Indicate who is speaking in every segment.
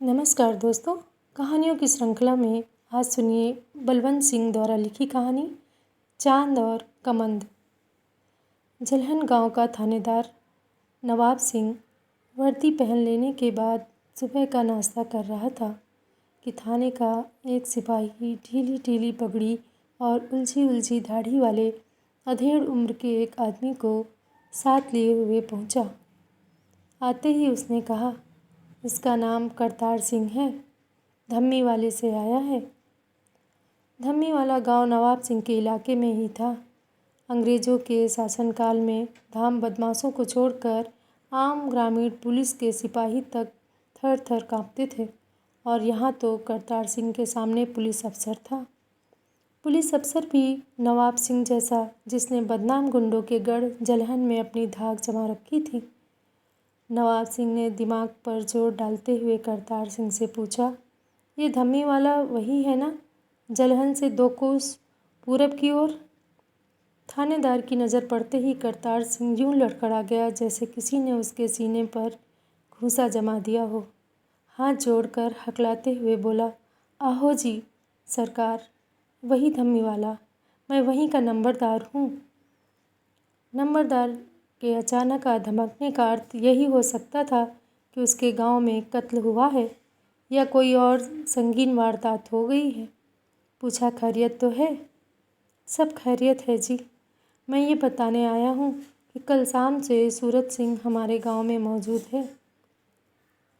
Speaker 1: नमस्कार दोस्तों। कहानियों की श्रृंखला में आज सुनिए बलवंत सिंह द्वारा लिखी कहानी चांद और कमंद। जलहन गांव का थानेदार नवाब सिंह वर्दी पहन लेने के बाद सुबह का नाश्ता कर रहा था कि थाने का एक सिपाही ढीली ढीली पगड़ी और उलझी उलझी दाढ़ी वाले अधेड़ उम्र के एक आदमी को साथ लिए हुए पहुंचा। आते ही उसने कहा, इसका नाम करतार सिंह है, धम्मी वाले से आया है। धम्मी वाला गांव नवाब सिंह के इलाके में ही था। अंग्रेज़ों के शासनकाल में धाम बदमाशों को छोड़कर आम ग्रामीण पुलिस के सिपाही तक थर थर काँपते थे, और यहाँ तो करतार सिंह के सामने पुलिस अफसर था। पुलिस अफसर भी नवाब सिंह जैसा, जिसने बदनाम गुंडों के गढ़ जलहन में अपनी धाक जमा रखी थी। नवाब सिंह ने दिमाग पर जोर डालते हुए करतार सिंह से पूछा, ये धम्मी वाला वही है ना, जलहन से 2 कोस पूरब की ओर? थानेदार की नज़र पड़ते ही करतार सिंह यूं लड़खड़ा गया जैसे किसी ने उसके सीने पर घूंसा जमा दिया हो। हाथ जोड़कर हकलाते हुए बोला, आहो जी सरकार, वही धम्मी वाला, मैं वहीं का नंबरदार हूँ। नंबरदार के अचानक धमकने का अर्थ यही हो सकता था कि उसके गांव में कत्ल हुआ है या कोई और संगीन वारदात हो गई है। पूछा, खैरियत तो है? सब खैरियत है जी। मैं ये बताने आया हूँ कि कल शाम से सूरत सिंह हमारे गांव में मौजूद है।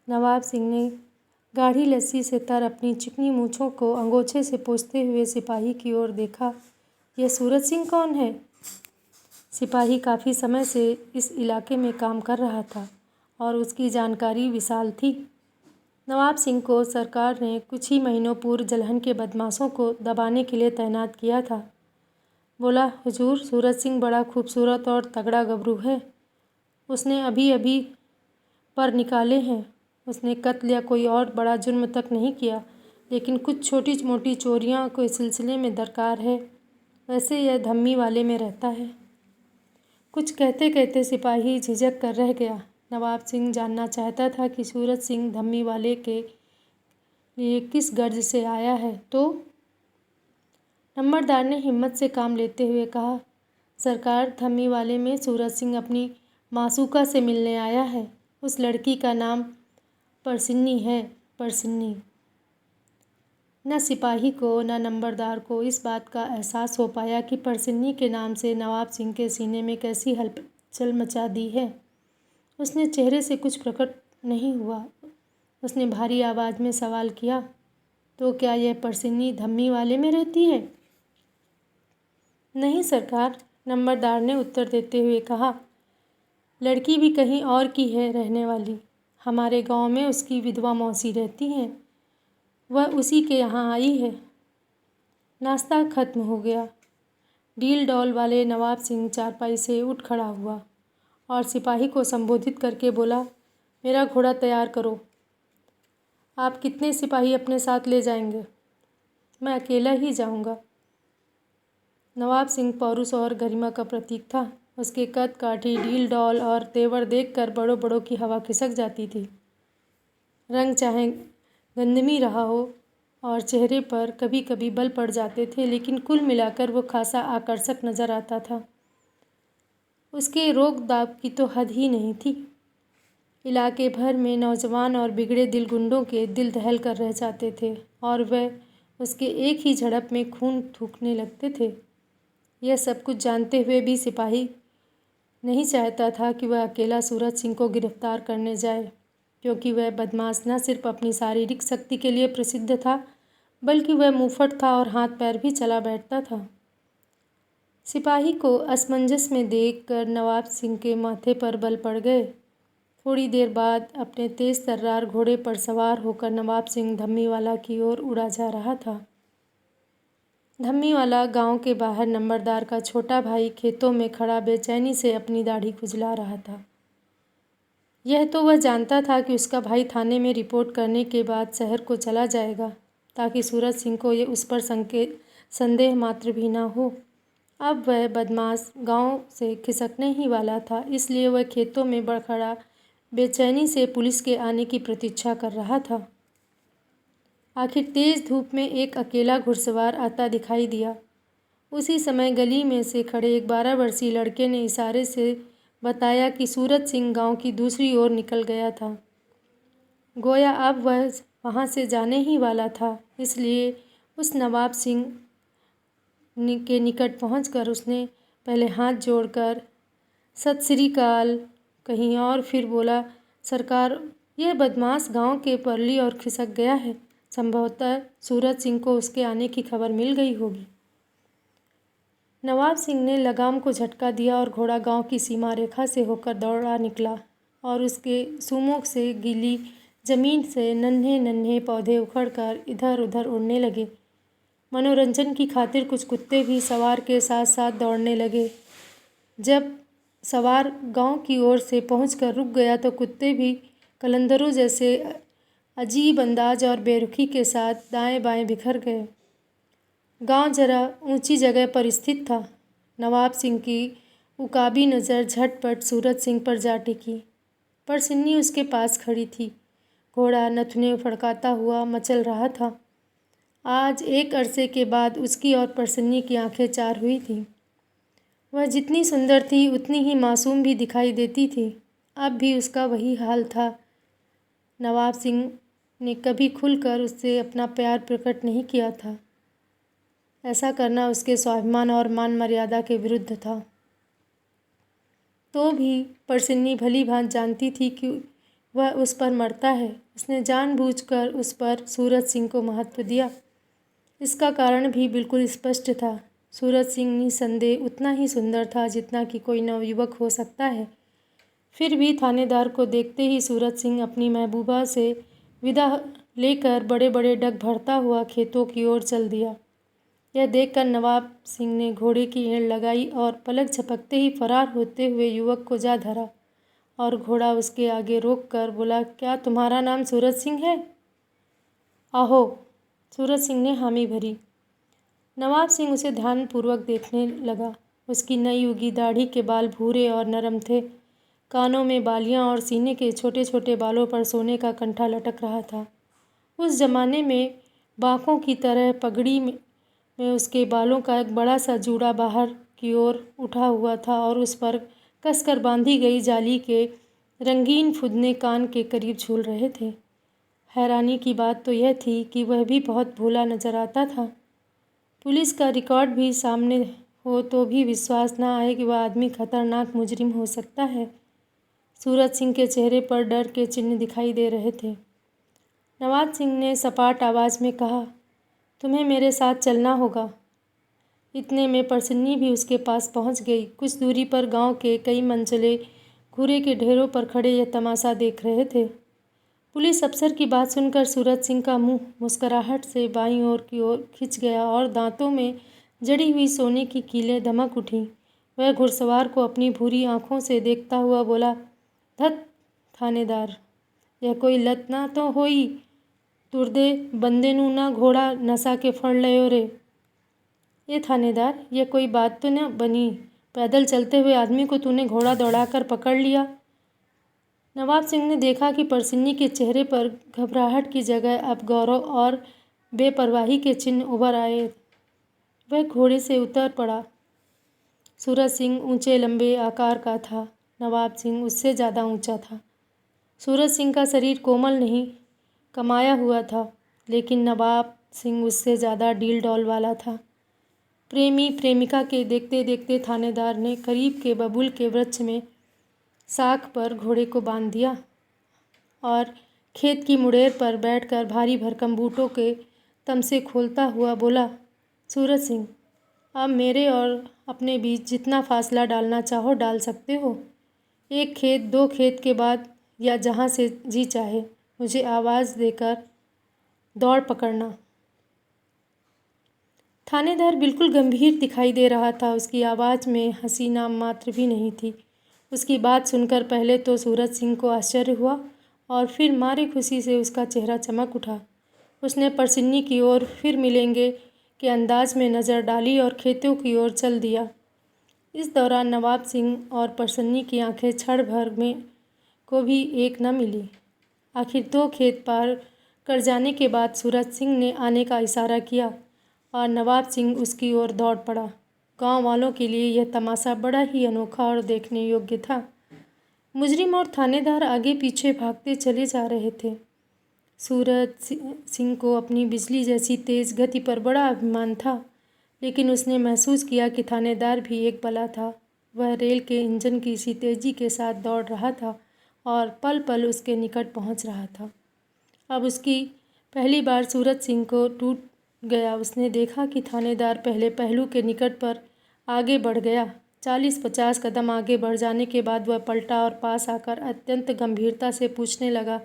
Speaker 1: नवाब सिंह ने गाढ़ी लस्सी से तर अपनी चिकनी मूँछों को अंगोछे से पोंछते हुए सिपाही की ओर देखा। यह सूरत सिंह कौन है? सिपाही काफ़ी समय से इस इलाके में काम कर रहा था और उसकी जानकारी विशाल थी। नवाब सिंह को सरकार ने कुछ ही महीनों पूर्व जलहन के बदमाशों को दबाने के लिए तैनात किया था। बोला, हुजूर, सूरत सिंह बड़ा खूबसूरत और तगड़ा गबरू है। उसने अभी अभी पर निकाले हैं। उसने कत्ल या कोई और बड़ा जुर्म तक नहीं किया, लेकिन कुछ छोटी मोटी चोरियां के सिलसिले में दरकार है। वैसे यह धम्मी वाले में रहता है। कुछ कहते कहते सिपाही झिझक कर रह गया। नवाब सिंह जानना चाहता था कि सूरत सिंह धम्मी वाले के लिए किस गर्ज से आया है, तो नंबरदार ने हिम्मत से काम लेते हुए कहा, सरकार, धम्मी वाले में सूरत सिंह अपनी मासूका से मिलने आया है। उस लड़की का नाम परसिन्नी है, परसिन्नी। न सिपाही को न नंबरदार को इस बात का एहसास हो पाया कि परसिन्नी के नाम से नवाब सिंह के सीने में कैसी हलचल मचा दी है। उसने चेहरे से कुछ प्रकट नहीं हुआ। उसने भारी आवाज़ में सवाल किया, तो क्या यह परसिन्नी धम्मी वाले में रहती है? नहीं सरकार, नंबरदार ने उत्तर देते हुए कहा, लड़की भी कहीं और की है रहने वाली। हमारे गांव में उसकी विधवा मौसी रहती हैं, वह उसी के यहाँ आई है। नाश्ता खत्म हो गया। डील डॉल वाले नवाब सिंह चारपाई से उठ खड़ा हुआ और सिपाही को संबोधित करके बोला, मेरा घोड़ा तैयार करो। आप कितने सिपाही अपने साथ ले जाएंगे? मैं अकेला ही जाऊंगा। नवाब सिंह पौरुष और गरिमा का प्रतीक था। उसके कद काठी, डील डॉल और तेवर देखकर बड़ों बड़ों की हवा खिसक जाती थी। रंग चाहे गंधमी रहा हो और चेहरे पर कभी कभी बल पड़ जाते थे, लेकिन कुल मिलाकर वो खासा आकर्षक नज़र आता था। उसके रोक दाब की तो हद ही नहीं थी। इलाके भर में नौजवान और बिगड़े दिल गुंडों के दिल दहल कर रह जाते थे और वह उसके एक ही झड़प में खून थूकने लगते थे। यह सब कुछ जानते हुए भी सिपाही नहीं चाहता था कि वह अकेला सूरज सिंह को गिरफ्तार करने जाए, क्योंकि वह बदमाश न सिर्फ अपनी शारीरिक शक्ति के लिए प्रसिद्ध था, बल्कि वह मुंहफट था और हाथ पैर भी चला बैठता था। सिपाही को असमंजस में देखकर नवाब सिंह के माथे पर बल पड़ गए। थोड़ी देर बाद अपने तेज तर्रार घोड़े पर सवार होकर नवाब सिंह धम्मी वाला की ओर उड़ा जा रहा था। धम्मी वाला गांव के बाहर नंबरदार का छोटा भाई खेतों में खड़ा बेचैनी से अपनी दाढ़ी खुजला रहा था। यह तो वह जानता था कि उसका भाई थाने में रिपोर्ट करने के बाद शहर को चला जाएगा, ताकि सूरज सिंह को ये उस पर संदेह मात्र भी ना हो। अब वह बदमाश गांव से खिसकने ही वाला था, इसलिए वह खेतों में बड़खड़ा बेचैनी से पुलिस के आने की प्रतीक्षा कर रहा था। आखिर तेज धूप में एक अकेला घुड़सवार आता दिखाई दिया। उसी समय गली में से खड़े एक 12 वर्षीय लड़के ने इशारे से बताया कि सूरज सिंह गांव की दूसरी ओर निकल गया था। गोया अब वह वहां से जाने ही वाला था, इसलिए उस नवाब सिंह के निकट पहुंचकर उसने पहले हाथ जोड़कर सत श्री अकाल कहीं और फिर बोला, सरकार, यह बदमाश गांव के परली और खिसक गया है। संभवतः सूरज सिंह को उसके आने की खबर मिल गई होगी। नवाब सिंह ने लगाम को झटका दिया और घोड़ा गांव की सीमा रेखा से होकर दौड़ा निकला और उसके सुमों से गीली जमीन से नन्हे नन्हे पौधे उखड़कर इधर उधर उड़ने लगे। मनोरंजन की खातिर कुछ कुत्ते भी सवार के साथ साथ दौड़ने लगे। जब सवार गांव की ओर से पहुंचकर रुक गया तो कुत्ते भी कलंदरों जैसे अजीब अंदाज और बेरुखी के साथ दाएं बाएं बिखर गए। गांव जरा ऊंची जगह पर स्थित था। नवाब सिंह की उकाबी नज़र झटपट सूरज सिंह पर जा टिकी, पर सिन्नी उसके पास खड़ी थी। घोड़ा नथुने फड़काता हुआ मचल रहा था। आज एक अरसे के बाद उसकी और परसन्नी की आंखें चार हुई थीं। वह जितनी सुंदर थी उतनी ही मासूम भी दिखाई देती थी। अब भी उसका वही हाल था। नवाब सिंह ने कभी खुलकर उससे अपना प्यार प्रकट नहीं किया था। ऐसा करना उसके स्वाभिमान और मान मर्यादा के विरुद्ध था। तो भी परसन्नी भली भांति जानती थी कि वह उस पर मरता है। उसने जानबूझकर उस पर सूरज सिंह को महत्व दिया। इसका कारण भी बिल्कुल स्पष्ट था। सूरज सिंह निसंदेह उतना ही सुंदर था जितना कि कोई नवयुवक हो सकता है। फिर भी थानेदार को देखते ही सूरज सिंह अपनी महबूबा से विदा लेकर बड़े बड़े डग भरता हुआ खेतों की ओर चल दिया। यह देखकर नवाब सिंह ने घोड़े की एड़ लगाई और पलक झपकते ही फरार होते हुए युवक को जा धरा और घोड़ा उसके आगे रोक कर बोला, क्या तुम्हारा नाम सूरज सिंह है? आहो। सूरज सिंह ने हामी भरी। नवाब सिंह उसे ध्यानपूर्वक देखने लगा। उसकी नई उगी दाढ़ी के बाल भूरे और नरम थे। कानों में बालियां और सीने के छोटे छोटे बालों पर सोने का कंठा लटक रहा था। उस जमाने में बांकों की तरह पगड़ी में उसके बालों का एक बड़ा सा जूड़ा बाहर की ओर उठा हुआ था और उस पर कसकर बांधी गई जाली के रंगीन फुदने कान के करीब झूल रहे थे। हैरानी की बात तो यह थी कि वह भी बहुत भोला नजर आता था। पुलिस का रिकॉर्ड भी सामने हो तो भी विश्वास न आए कि वह आदमी खतरनाक मुजरिम हो सकता है। सूरज सिंह के चेहरे पर डर के चिन्ह दिखाई दे रहे थे। नवाब सिंह ने सपाट आवाज़ में कहा, तुम्हें मेरे साथ चलना होगा। इतने में परसन्नी भी उसके पास पहुंच गई। कुछ दूरी पर गांव के कई मंचले घूरे के ढेरों पर खड़े यह तमाशा देख रहे थे। पुलिस अफसर की बात सुनकर सूरज सिंह का मुंह मुस्कुराहट से बाईं ओर की ओर खिंच गया और दांतों में जड़ी हुई सोने की कीलें दमक उठीं। वह घुड़सवार को अपनी भूरी आंखों से देखता हुआ बोला, धत थानेदार, यह कोई लत ना तो होई, तुरदे बंदे नू ना घोड़ा नसा के फड़ लयो रे। ये थानेदार, यह कोई बात तो न बनी। पैदल चलते हुए आदमी को तूने घोड़ा दौड़ाकर पकड़ लिया। नवाब सिंह ने देखा कि परसन्नी के चेहरे पर घबराहट की जगह अब गौरव और बेपरवाही के चिन्ह उभर आए। वह घोड़े से उतर पड़ा। सूरज सिंह ऊंचे लंबे आकार का था। नवाब सिंह उससे ज़्यादा ऊंचा था। सूरज सिंह का शरीर कोमल नहीं, कमाया हुआ था, लेकिन नवाब सिंह उससे ज़्यादा डील डॉल वाला था। प्रेमी प्रेमिका के देखते देखते थानेदार ने करीब के बबूल के वृक्ष में साख पर घोड़े को बांध दिया और खेत की मुड़ेर पर बैठकर भारी भरकम बूटों के तमसे खोलता हुआ बोला, सूरज सिंह, अब मेरे और अपने बीच जितना फासला डालना चाहो डाल सकते हो। एक खेत, दो खेत के बाद या जहाँ से जी चाहे मुझे आवाज़ देकर दौड़ पकड़ना। थानेदार बिल्कुल गंभीर दिखाई दे रहा था। उसकी आवाज़ में हंसी नाम मात्र भी नहीं थी। उसकी बात सुनकर पहले तो सूरज सिंह को आश्चर्य हुआ और फिर मारे खुशी से उसका चेहरा चमक उठा। उसने परसन्नी की ओर फिर मिलेंगे के अंदाज में नज़र डाली और खेतों की ओर चल दिया। इस दौरान नवाब सिंह और परसन्नी की आंखें क्षण भर में को भी एक न मिली। आखिर 2 खेत पार कर जाने के बाद सूरज सिंह ने आने का इशारा किया और नवाब सिंह उसकी ओर दौड़ पड़ा। गांव वालों के लिए यह तमाशा बड़ा ही अनोखा और देखने योग्य था। मुजरिम और थानेदार आगे पीछे भागते चले जा रहे थे। सूरज सिंह को अपनी बिजली जैसी तेज़ गति पर बड़ा अभिमान था, लेकिन उसने महसूस किया कि थानेदार भी एक बला था। वह रेल के इंजन की सी तेज़ी के साथ दौड़ रहा था और पल पल उसके निकट पहुंच रहा था। अब उसकी पहली बार सूरज सिंह को टूट गया। उसने देखा कि थानेदार पहले पहलू के निकट पर आगे बढ़ गया। 40-50 कदम आगे बढ़ जाने के बाद वह पलटा और पास आकर अत्यंत गंभीरता से पूछने लगा,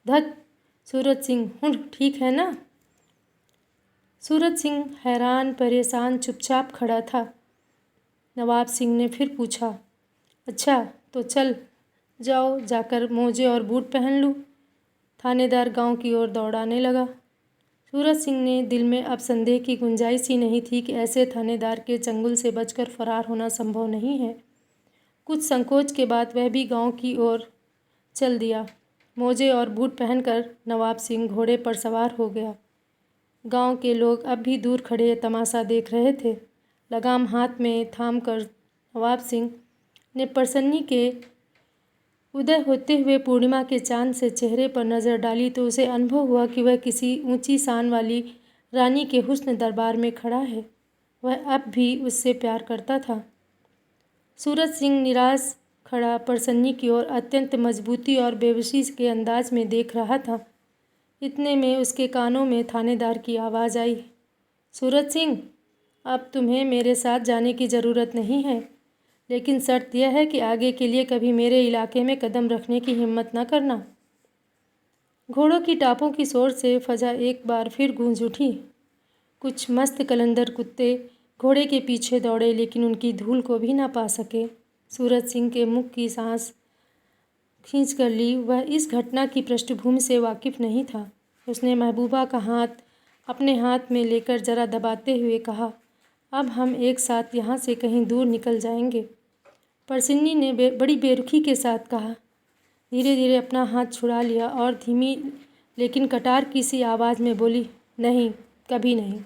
Speaker 1: धत सूरज सिंह, हूँ ठीक है ना? सूरज सिंह हैरान परेशान चुपचाप खड़ा था। नवाब सिंह ने फिर पूछा, अच्छा तो चल जाओ, जाकर मोजे और बूट पहन लूँ। थानेदार गांव की ओर दौड़ाने लगा। सूरज सिंह ने दिल में अब संदेह की गुंजाइश ही नहीं थी कि ऐसे थानेदार के चंगुल से बचकर फरार होना संभव नहीं है। कुछ संकोच के बाद वह भी गांव की ओर चल दिया। मोजे और बूट पहनकर नवाब सिंह घोड़े पर सवार हो गया। गांव के लोग अब भी दूर खड़े तमाशा देख रहे थे। लगाम हाथ में थाम कर नवाब सिंह ने परसन्नी के उदय होते हुए पूर्णिमा के चांद से चेहरे पर नज़र डाली तो उसे अनुभव हुआ कि वह किसी ऊंची शान वाली रानी के हुस्न दरबार में खड़ा है। वह अब भी उससे प्यार करता था। सूरज सिंह निराश खड़ा परसन्नी की ओर अत्यंत मजबूती और बेबसी के अंदाज में देख रहा था। इतने में उसके कानों में थानेदार की आवाज़ आई, सूरज सिंह, अब तुम्हें मेरे साथ जाने की ज़रूरत नहीं है, लेकिन शर्त यह है कि आगे के लिए कभी मेरे इलाके में कदम रखने की हिम्मत न करना। घोड़ों की टापों की शोर से फजा एक बार फिर गूंज उठी। कुछ मस्त कलंदर कुत्ते घोड़े के पीछे दौड़े, लेकिन उनकी धूल को भी न पा सके। सूरज सिंह के मुख की सांस खींच कर ली। वह इस घटना की पृष्ठभूमि से वाकिफ नहीं था। उसने महबूबा का हाथ अपने हाथ में लेकर जरा दबाते हुए कहा, अब हम एक साथ यहाँ से कहीं दूर निकल जाएंगे। परसिन्नी ने बड़ी बेरुखी के साथ कहा। धीरे धीरे अपना हाथ छुड़ा लिया और धीमी लेकिन कटार की सी आवाज़ में बोली, नहीं, कभी नहीं।